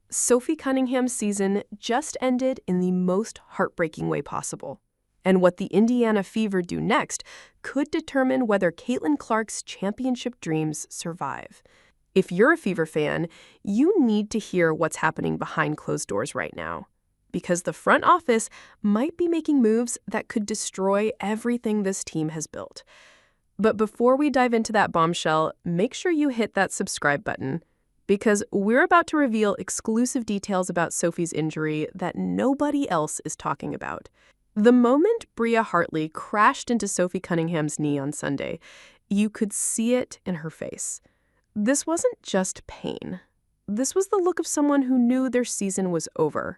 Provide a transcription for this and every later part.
Sophie Cunningham's season just ended in the most heartbreaking way possible. And what the Indiana Fever do next could determine whether Caitlin Clark's championship dreams survive. If you're a Fever fan, you need to hear what's happening behind closed doors right now. Because the front office might be making moves that could destroy everything this team has built. But before we dive into that bombshell, make sure you hit that subscribe button, because we're about to reveal exclusive details about Sophie's injury that nobody else is talking about. The moment Bria Hartley crashed into Sophie Cunningham's knee on Sunday, you could see it in her face. This wasn't just pain. This was the look of someone who knew their season was over.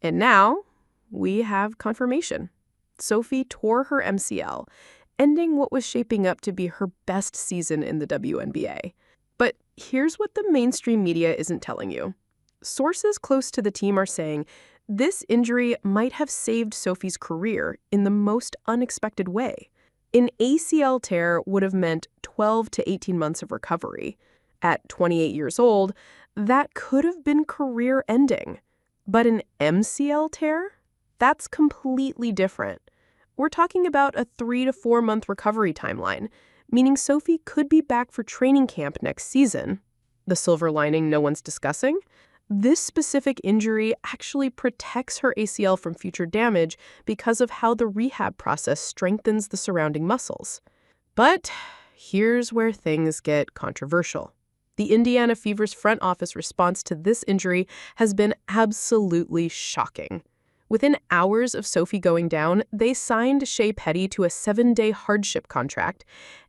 And now, we have confirmation. Sophie tore her MCL, ending what was shaping up to be her best season in the WNBA. But here's what the mainstream media isn't telling you. Sources close to the team are saying this injury might have saved Sophie's career in the most unexpected way. An ACL tear would have meant 12 to 18 months of recovery. At 28 years old, that could have been career-ending. But an MCL tear? That's completely different. We're talking about a 3 to 4 month recovery timeline, meaning Sophie could be back for training camp next season. The silver lining no one's discussing? This specific injury actually protects her ACL from future damage because of how the rehab process strengthens the surrounding muscles. But here's where things get controversial. The Indiana Fever's front office response to this injury has been absolutely shocking. Within hours of Sophie going down, they signed Shea Petty to a 7-day hardship contract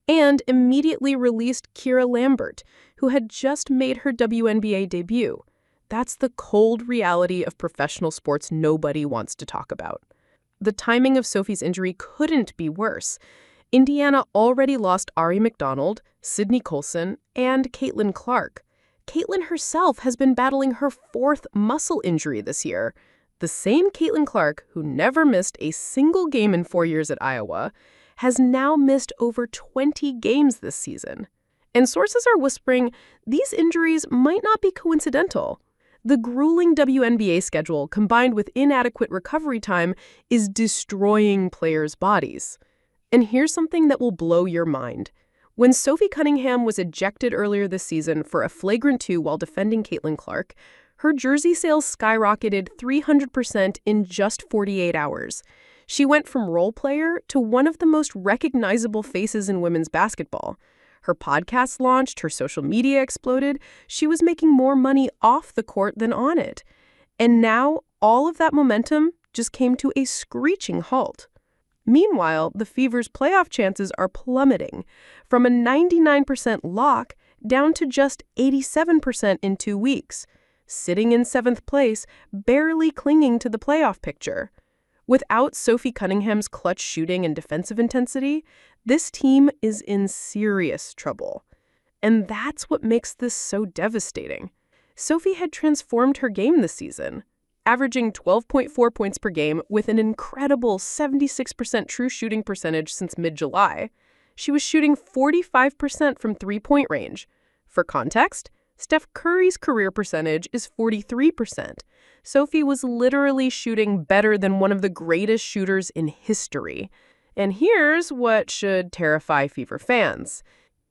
and immediately released Kira Lambert, who had just made her WNBA debut. That's the cold reality of professional sports nobody wants to talk about. The timing of Sophie's injury couldn't be worse. Indiana already lost Ari McDonald, Sydney Colson, and Caitlin Clark. Caitlin herself has been battling her 4th muscle injury this year. The same Caitlin Clark, who never missed a single game in 4 years at Iowa, has now missed over 20 games this season. And sources are whispering these injuries might not be coincidental. The grueling WNBA schedule, combined with inadequate recovery time, is destroying players' bodies. And here's something that will blow your mind. When Sophie Cunningham was ejected earlier this season for a flagrant 2 while defending Caitlin Clark, her jersey sales skyrocketed 300% in just 48 hours. She went from role player to one of the most recognizable faces in women's basketball. Her podcast launched, her social media exploded. She was making more money off the court than on it. And now, all of that momentum just came to a screeching halt. Meanwhile, the Fever's playoff chances are plummeting from a 99% lock down to just 87% in 2 weeks, sitting in 7th place, barely clinging to the playoff picture. Without Sophie Cunningham's clutch shooting and defensive intensity, this team is in serious trouble. And that's what makes this so devastating. Sophie had transformed her game this season, averaging 12.4 points per game with an incredible 76% true shooting percentage since mid-July. She was shooting 45% from three-point range. For context, Steph Curry's career percentage is 43%. Sophie was literally shooting better than one of the greatest shooters in history. And here's what should terrify Fever fans.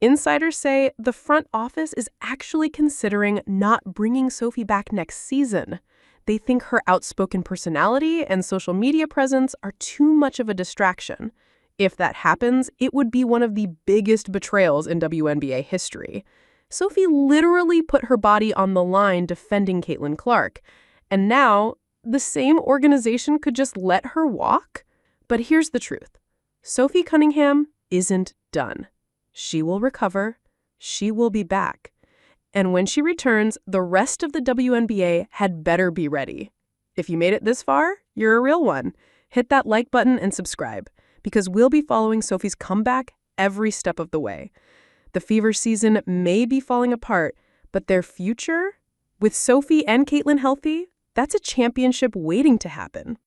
Insiders say the front office is actually considering not bringing Sophie back next season. They think her outspoken personality and social media presence are too much of a distraction. If that happens, it would be one of the biggest betrayals in WNBA history. Sophie literally put her body on the line defending Caitlin Clark. And now, the same organization could just let her walk? But here's the truth. Sophie Cunningham isn't done. She will recover. She will be back. And when she returns, the rest of the WNBA had better be ready. If you made it this far, you're a real one. Hit that like button and subscribe, because we'll be following Sophie's comeback every step of the way. The Fever season may be falling apart, but their future, with Sophie and Caitlin healthy, that's a championship waiting to happen.